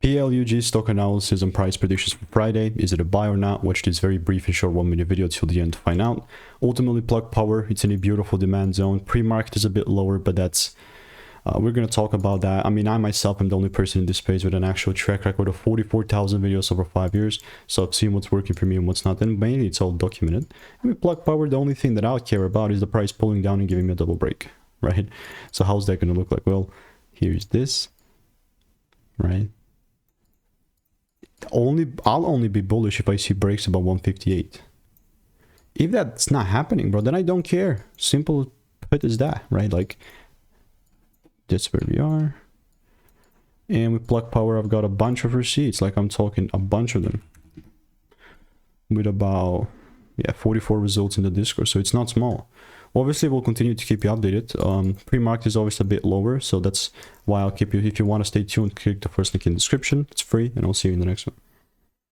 PLUG stock analysis and price predictions for Friday. Is it a buy or not? Watch this very brief and short 1-minute video till the end to find out. Ultimately, plug power, it's in a beautiful demand zone. Pre-market is a bit lower, but that's we're going to talk about that. I mean, I myself am the only person in this space with an actual track record of 44,000 videos over 5 years. So I've seen what's working for me and what's not. And mainly it's all documented. I mean, plug power, the only thing that I care about is the price pulling down and giving me a double break, right? So how's that going to look like? Well, here's this, right? I'll only be bullish if I see breaks above 158. If that's not happening, bro, then I don't care. Simple put as that, right? Like, that's where we are. And with plug power, I've got a bunch of receipts, like I'm talking a bunch of them, with about 44 results in the Discord, so it's not small. Obviously, we'll continue to keep you updated. Pre-market is always a bit lower, so that's why I'll keep you. If you want to stay tuned, click the first link in the description. It's free, and I'll see you in the next one.